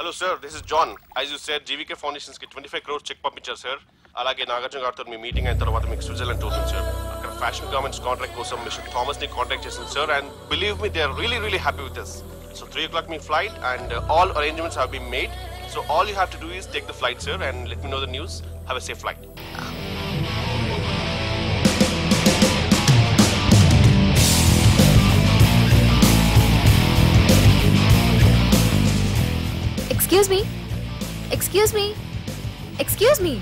Hello sir, this is John. As you said, GVK Foundations ki 25 crores check పంపించారు sir. అలాగే నాగార్జున గారితో మీ meeting అయిన తర్వాత మీకు స్విట్జర్లాండ్ టూర్ ఉంది సార్. అక్కడ ఫ్యాషన్ గార్మెంట్స్ కాంట్రాక్ట్ కోసం మిస్టర్ థామస్ ని కాంటాక్ట్ చేశాను sir and believe me they are really happy with this. So 3 o'clock మీ flight and all arrangements have been made. So all you have to do is take the flight sir and let me know the news. Have a safe flight. Excuse me.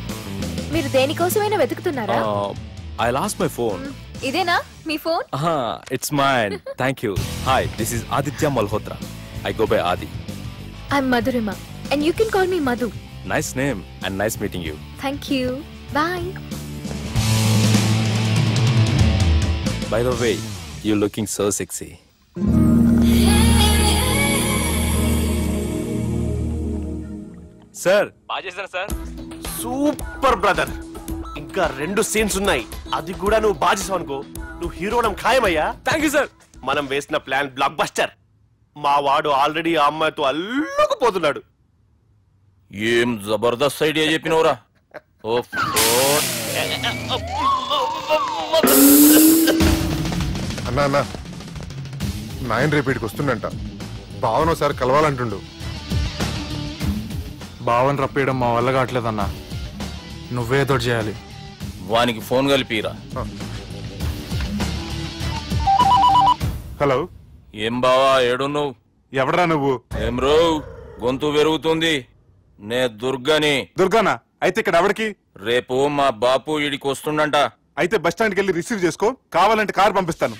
మీరు దేనికోసమైనా వెతుకుతున్నారా? I lost my phone. ఇదేనా మీ phone? It's mine. Thank you. Hi, this is Aditya Malhotra. I go by Adi. I'm Madhurima and you can call me Madhu. Nice name and nice meeting you. Thank you. Bye. By the way, you're looking so sexy. Sir, బాజేసారా sir? Super brother. ఇంకా 2 scenes ఉన్నాయి. అది కూడా నువ్వు బాజేసావు అనుకో, నువ్వు hero అవడం ఖాయమయ్యా. Thank you sir. మనం వేసిన ప్లాన్ బ్లాక్ బస్టర్. మా వాడు ఆల్రెడీ ఆ అమ్మాయితో అల్లుకుపోతున్నాడు. ఏం జబర్దస్త్ ఐడియా చెప్పినవురా. అన్నా నాయన రేపటికి వస్తుండంట. భావన ఒకసారి కలవాలంటుండు. భావన రప్పేయడం మా వల్ల కావట్లేదన్నా. నువ్వేదో చేయాలి. వానికి ఫోన్ కలిపిరా. హలో. ఏం బావా ఏడున్నావు? ఎవడరా నువ్వు? ఏం రో గొంతు పెరుగుతుంది. నే దుర్గని. దుర్గానా? అయితే ఇక్కడ ఎవడికి? రేపు మా బాపు ఈడికి వస్తుండంట. అయితే బస్ స్టాండ్కి వెళ్ళి రిసీవ్ చేసుకో, కావాలంటే కారు పంపిస్తాను.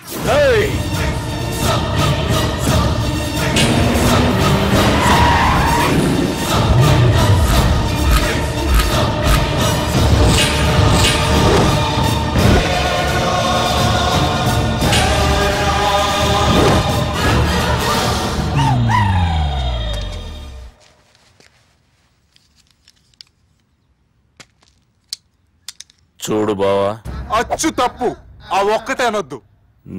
చూడు బావా, అచ్చు తప్పు. ఆ ఒక్కటే అనొద్దు.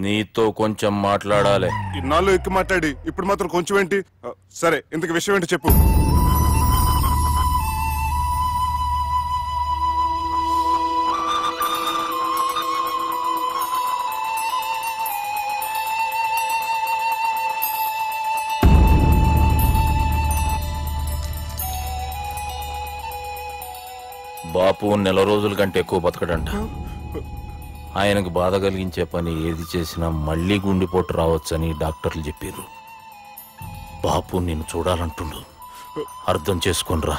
నీతో కొంచెం మాట్లాడాలి. ఇన్నాళ్ళు ఎక్కి మాట్లాడి ఇప్పుడు మాత్రం కొంచెం ఏంటి? సరే, ఇంతకు విషయం ఏంటి చెప్పు. బాపు నెల రోజుల కంటే ఎక్కువ బతకడంట. ఆయనకు బాధ కలిగించే పని ఏది చేసినా మళ్లీ గుండెపోటు రావచ్చని డాక్టర్లు చెప్పారు. బాపు నిన్ను చూడాలంటుండు. అర్థం చేసుకునిరా.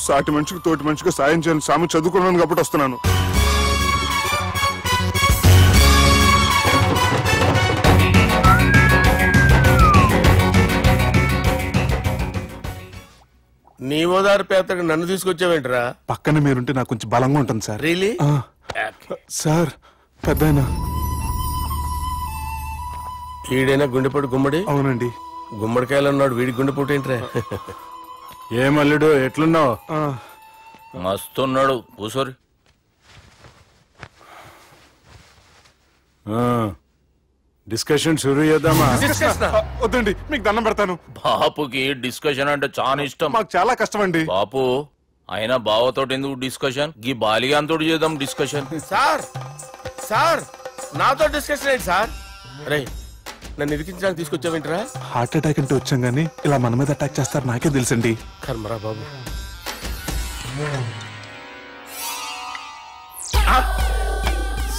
సాటి మనిషికి తోటి మనిషికి సాయం చేయని సామి చదువుకున్నాను కాబట్టి వస్తున్నాను. నీ ఓదార్పు యాత్రకు నన్ను తీసుకొచ్చావేంట్రా? పక్కన మీరుంటే నాకు కొంచెం బలంగా ఉంటుంది సార్. రియలీ? సార్ పెద్దయినా. ఈడైనా గుండెపోటు గుమ్మడి? అవునండి. గుమ్మడికాయలు ఉన్నాడు, వీడి గుండెపోటు ఏంట్రా? ఏమల్లుడు ఎట్లున్నావు? మస్తున్నాడు. కూసోరి. డిస్కషన్ షురూ చేద్దామా? వద్దండి, మీకు దండం పెడతాను. బాపుకి డిస్కషన్ అంటే చాలా ఇష్టం. మాకు చాలా కష్టం అండి. బాపు అయినా బావతోటి ఎందుకు డిస్కషన్? గీ బాలిగాంతో చేద్దాం డిస్కషన్. సార్ నాతో డిస్కషన్ ఏంటి సార్? రే, నన్ను ఇరికించడానికి తీసుకొచ్చావేంట్రా? హార్ట్ అటాక్ అంటే వచ్చాం గానీ ఇలా మన మీద అటాక్ చేస్తారు నాకే తెలుసండి. కర్మరా బాబు.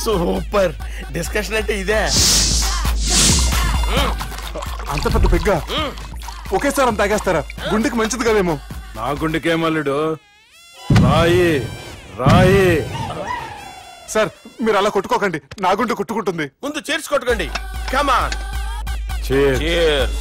సూపర్ డిస్కషన్ అంటే ఇదే. అంత పెద్ద పెగ్గా ఒకేసారి అంత తాగేస్తారా? గుండెకి మంచిది కదేమో. నా గుండెకేమల్లుడు? రాయి రాయి. సార్ మీరు అలా కొట్టుకోకండి, నా గుండె కొట్టుకుంటుంది. ముందు చేర్చి కొట్టుకోండి. కమాన్. Cheers.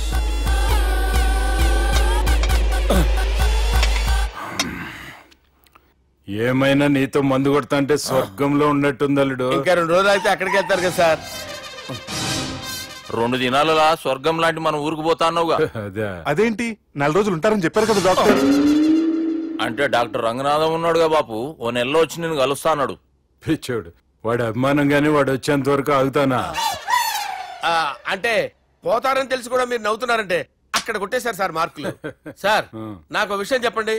ఏమైనా నీతో మందు కొడతా అంటే స్వర్గంలో ఉన్నట్టుంది అల్లుడు. ఇంకా 2 రోజులు అయితే అక్కడికి వెళ్తారు కదా సార్. 2 దినాలలా స్వర్గం లాంటి మన ఊరికి పోతా అన్నావుగా. అదేంటి 4 రోజులు ఉంటారని చెప్పారు కదా డాక్టర్. అంటే డాక్టర్ రంగనాథం ఉన్నాడుగా బాపు, ఓ నెలలో వచ్చి నేను కలుస్తా అన్నాడు. పిచ్చోడు, వాడు అభిమానంగానే వాడు వచ్చేంత వరకు ఆగుతానా? అంటే పోతారని తెలిసి కూడా మీరు నవ్వుతున్నారంటే అక్కడ కొట్టేశారు సార్ మార్కులు. సార్ నాకు ఒక విషయం చెప్పండి,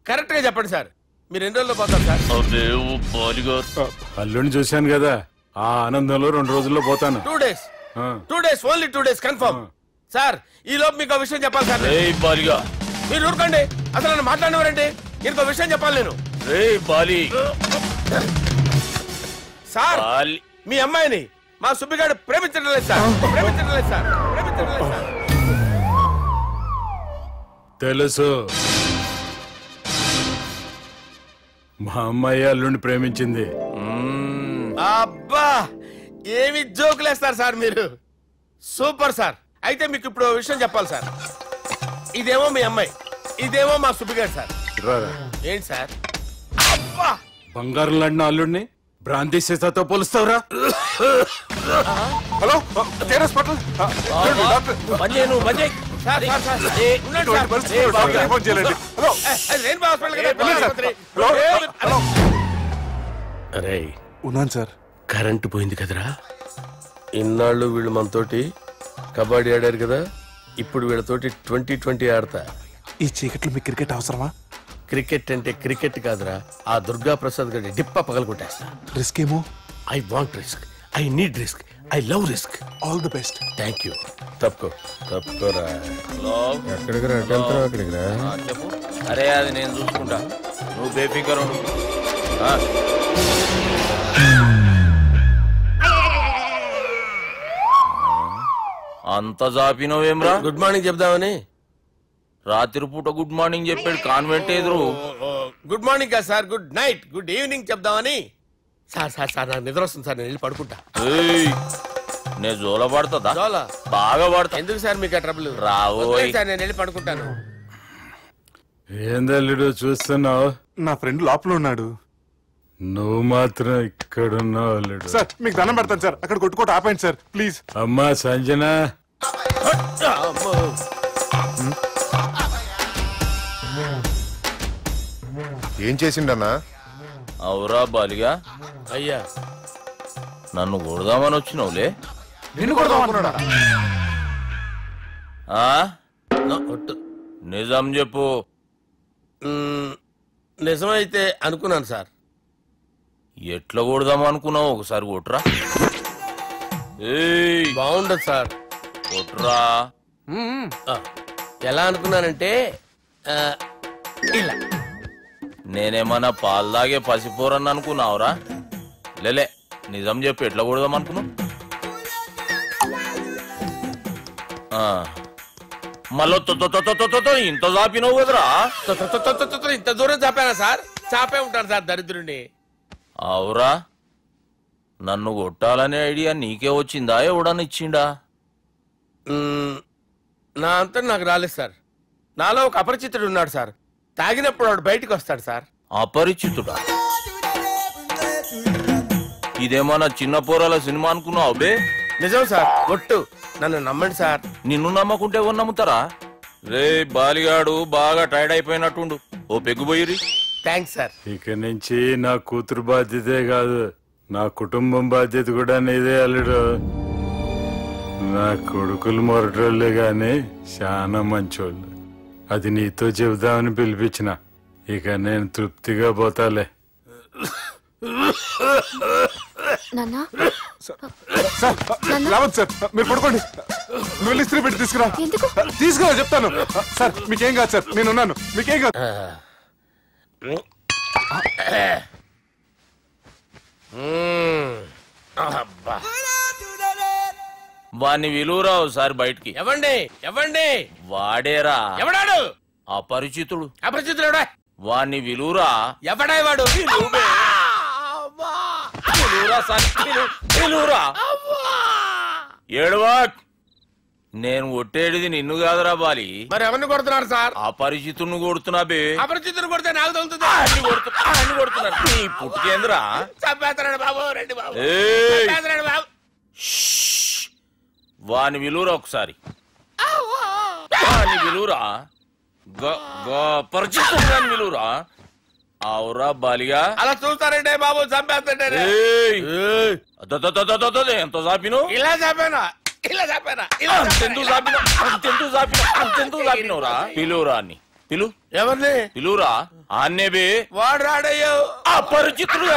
కరెక్ట్ గా చెప్పండి సార్, మీరు ఎన్ని రోజుల్లో పోతారు సార్? అల్లుడిని చూశాను కదా, ఆ ఆనందంలో 2 రోజుల్లో పోతాను. 2 days, 2 days, only 2 days confirm. Sir ఈ లోపు మీకు విషయం చెప్పాలి సార్. మీరు ఊరుకోండి, అసలు నన్ను మాట్లాడినవారంటే ఇంకో విషయం చెప్పాలి నేను. సార్ మీ అమ్మాయిని మా సుబ్బిగాడు ప్రేమించడం లేదు సార్, ప్రేమించడం లేదు సార్, ప్రేమించడం లేదు సార్. తెలుసు, మా అమ్మాయి అల్లుడిని ప్రేమించింది. అబ్బా ఏమి జోకులేస్తారు సార్ మీరు, సూపర్ సార్. అయితే మీకు ఇప్పుడు విషయం చెప్పాలి సార్. ఇదేమో మీ అమ్మాయి, ఇదేమో మా సుబ్బిగాడు సార్. ఏంటి సార్? అబ్బా బంగారం లాంటి అల్లుడిని భ్రాంతి సీతాతో పోలుస్తావురా? హలో హాస్పిటల్ అరే ఉన్నాను సార్. కరెంటు పోయింది కదరా, ఇన్నాళ్ళు వీళ్ళు మనతోటి కబడ్డీ ఆడారు కదా, ఇప్పుడు వీళ్ళతోటి 2020 ఆడతా. ఈ చీకట్లో మీకు క్రికెట్ అవసరమా? క్రికెట్ అంటే క్రికెట్ కాదురా, ఆ దుర్గా ప్రసాద్ గారి డిప్ప పగలు కొట్టేస్తా. రిస్క్ ఏమో. I want risk, I need risk, I love risk. All the best. Thank you. తప్పుకోరా. ఎక్కడికి రా, అక్కడికి రా. చెప్పు. అరే అది నేను చూసుకుంటా, నువ్వు బేఫికర్ ఉండు. అంత జాపినవేమ్రా? గుడ్ మార్నింగ్ చెప్దామని. రాత్రి పూట గుడ్ మార్నింగ్ చెప్పాడు కాన్వెంట్ ఎదురు. గుడ్ మార్నింగ్ కాదు sir, good night, good evening చెప్దామని. సార్ సార్ సార్ నాకు నిద్ర వస్తుంది సార్, నేను వెళ్ళి పడుకుంటా. నేను జోల పడుతుందా? జోల బాగా పడతా. ఎందుకు సార్ మీకు ఆ ట్రబుల్? రావు సార్, నేను వెళ్ళి పడుకుంటాను. ఏందల్లుడు చూస్తున్నావు? నా ఫ్రెండ్ లోపల ఉన్నాడు. నువ్వు మాత్రం ఇక్కడున్నావు అల్లుడు. సార్ మీకు దండం పెడతాను సార్, అక్కడ కొట్టుకోట ఆపండి సార్ ప్లీజ్. అమ్మా సంజన, ఏం చేసిండన్నా? అవురా బాలిగా, అయ్యా నన్ను కొడదామని వచ్చినావులే. నిన్ను కొడదామనుకున్నాడా? నిజం చెప్పు. నిజమైతే అనుకున్నాను సార్. ఎట్లా కొడదాం అనుకున్నావు? ఒకసారి కొట్రా. బాగుండదు సార్. కొట్రా. ఎలా అనుకున్నానంటే ఇలా. నేనేమన్నా పాలు తాగే పసిపోరని అనుకున్నావురా? లేలే, నిజం చెప్పు, ఎట్లా కొడదాం అనుకున్నావు? మళ్ళీ ఇంత చాపినావు కదరా? ఇంత దూరం చాపానా సార్? చాపే ఉంటాను సార్ దరిద్రుడిని. అవురా, నన్ను కొట్టాలనే ఐడియా నీకే వచ్చిందా? ఎవడన్నా ఇచ్చిండా? నా అంతా నాకు రాలేదు సార్. నాలో ఒక అపరిచితుడు ఉన్నాడు సార్. తాగినప్పుడు వాడు బయటకు వస్తాడు సార్. అపరిచితుడా? ఇదేమన్నా చిన్న పోరాల సినిమా అనుకున్నావు బే? నిజం సార్, ఒట్టు, నన్ను నమ్మండి సార్. నిన్ను నమ్మకుంటే ఎవరు నమ్ముతారా? రే బాలిగాడు బాగా టైర్డ్ అయిపోయినట్టుండు, ఓ పెగ్గుపోయిరి. Thanks sir. ఇక నుంచి నా కూతురు బాధ్యతే కాదు, నా కుటుంబం బాధ్యత కూడా నీదే అల్లుడు. నా కొడుకులు మొరటోళ్ళే గాని చాలా మంచోళ్ళు. అది నీతో చెబుదామని పిలిపించిన. ఇక నేను తృప్తిగా పోతాలే. రావద్దు సార్, మీరు పడుకోండి. నువ్వు వెళ్ళి ఇస్త్రీ పెట్టి తీసుకురా. తీసుకురా చెప్తాను సార్. మీకేం కాదు సార్, నేనున్నాను, మీకేం కాదు. వాణ్ణి విలువరా ఒకసారి బయటికి. ఎవండి ఎవండి? వాడేరా. ఎవడాడు? అపరిచితుడు. అపరిచితుడు ఎవడా? వాణ్ణి విలువరా. ఎవడా వాడు? ఏడవా, నేను కొట్టేడిది నిన్ను కాదురా బాలి. మరి ఎవరిని కొడుతున్నారు సార్? అపరిచితుడిని కొడుతున్నా బే. అపరిచితుడు కొడితే నాకు తగులుతుంది. అన్ని కొడుతున్నారు. నీ పుట్టుకేంద్రా? చంపేస్తున్నాడు బాబు, రండి బాబు. బాబు వాని విలువరా ఒకసారి. వాని విలువరా. పరిచితుడు విలువరా. అవురా బాలిగా. అలా చూస్తారంటే బాబు, చంపేస్తాడే. ఎంత చాపిను? ఇలా చంపానా? ఇలా చాపారా అంతెందుకు చాపినవురా పిలువురా అని పిలు ఎవరిని పిలువురా ఆన్నేబే వాడు రాడయ్యో అపరిచితుడు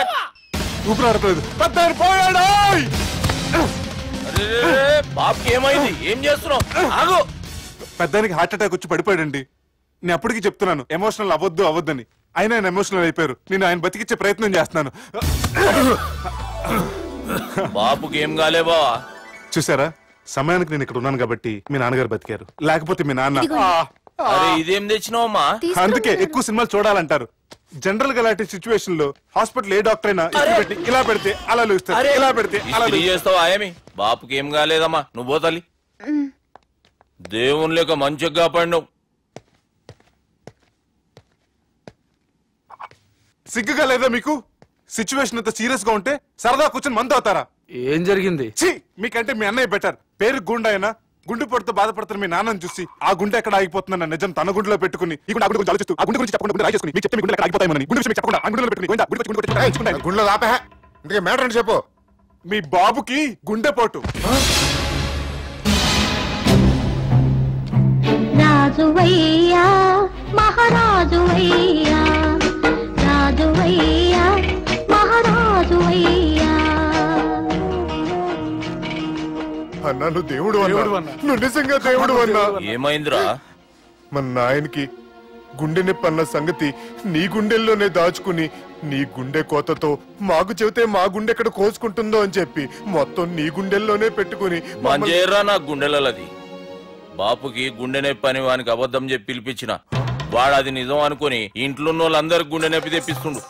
ఊపిరాడట్లేదు పెద్ద పోయాడు బాబుకి ఏమైంది ఏం చేస్తున్నావు ఆగు పెద్దానికి హార్ట్ అటాక్ వచ్చి పడిపోయాడండి నేను అప్పటికి చెప్తున్నాను ఎమోషనల్ అవ్వద్దని ఆయన ఆయన ఎమోషనల్ అయిపోయారు నేను ఆయన బతికిచ్చే ప్రయత్నం చేస్తున్నాను బాబుకి ఏం కాలే బావా చూసారా సమయానికి నేను ఇక్కడ ఉన్నాను కాబట్టి మీ నాన్నగారు బతికారు లేకపోతే మీ నాన్న అరే ఇదేం తెచ్చినావమ్మా అందుకే ఎక్కువ సినిమాలు చూడాలంటారు జనరల్ గా అలాంటి సిచ్యువేషన్ లో హాస్పిటల్ ఏ డాక్టర్ అయినా ఇలా పెడితే అలా లూస్తారు ఇలా పెడితే అలా చేస్తావా ఏమి బాపుకి ఏం కాలేదమ్మా నువ్వు పోతల్లి దేవుని లేక మంచిగా కాపాడినావు సిగ్గుగా లేదా మీకు సిచ్యువేషన్ అంత సీరియస్ గా ఉంటే సరదా కూర్చొని మందు అవుతారా ఏం జరిగింది మీకంటే మీ అన్నయ్య బెటర్ పేరు గుండె అయినా గుండె పొడితో బాధపడుతున్న మీ నాన్నని చూసి ఆ గుండె ఎక్కడ ఆగిపోతుందన్న నిజం తన గుండెలో పెట్టుకుని ఈ గుండె గురించి ఆలోచిస్తూ ఆ గుండె గురించి చెప్పకుండా రాయి చేసుకుని మీకు చెప్తే మీ గుండె ఎక్కడ ఆగిపోతాయని గుండె విషయం చెప్పకుండా ఆ గుండెలో పెట్టుకుని గుండెలో ఆపే ఇందుకే మ్యాటర్ అని చెప్పు మీ బాబుకి గుండెపోటు రాజువయ్యా మహారాజువయ్యా రాజువయ్యా మహారాజువయ్యా అన్నా నువ్వు దేవుడు అన్నా నువ్వు నిజంగా దేవుడు అన్నా ఏమైందిరా మన నాయనకి గుండె నొప్పి అన్న సంగతి నీ గుండెల్లోనే దాచుకుని నీ గుండె కోతతో మాకు చెబితే మా గుండె ఎక్కడ కోసుకుంటుందో అని చెప్పి మొత్తం నీ గుండెల్లోనే పెట్టుకుని మంజేరా నా గుండెలది బాపుకి గుండె నొప్పి అని వానికి అబద్ధం చెప్పి పిలిపించిన వాడు అది నిజం అనుకుని ఇంట్లో వాళ్ళందరికి గుండె నొప్పి తెప్పిస్తుండు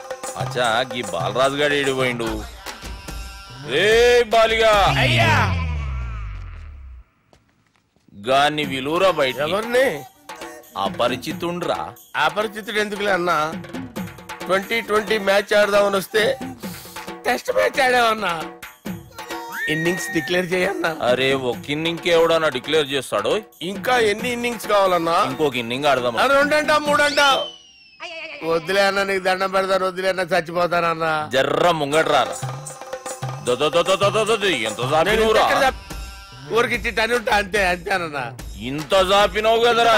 అచ్చా గీ బాలరాజు గారు ఏడిపోయిండు రే బాలిగా అయ్యా గాన్ని విలువరా బయట ఎవరిని అపరిచితుండ్రా అపరిచితుడు ఎందుకులే అన్నా 2020 మ్యాచ్ ఆడదామని వస్తే టెస్ట్ మ్యాచ్ ఆడామన్నా ఇన్నింగ్స్ డిక్లేర్ చేయన్నా అరే ఒక ఇన్నింగ్ ఎవడన్నా డిక్లేర్ చేస్తాడు ఇంకా ఎన్ని ఇన్నింగ్స్ కావాలన్నా ఇంకొక ఇన్నింగ్ ఆడదాం రెండంటా మూడంటా వద్దులే అన్న నీకు దండం పెడతాను వద్దులే అన్న చచ్చిపోతానన్నా జర్ర ముంగట్రా ఎంత జాపినవురా ఊరికి టని ఉంటా అంతే అంతేనన్నా ఇంత జాపినవు కదరా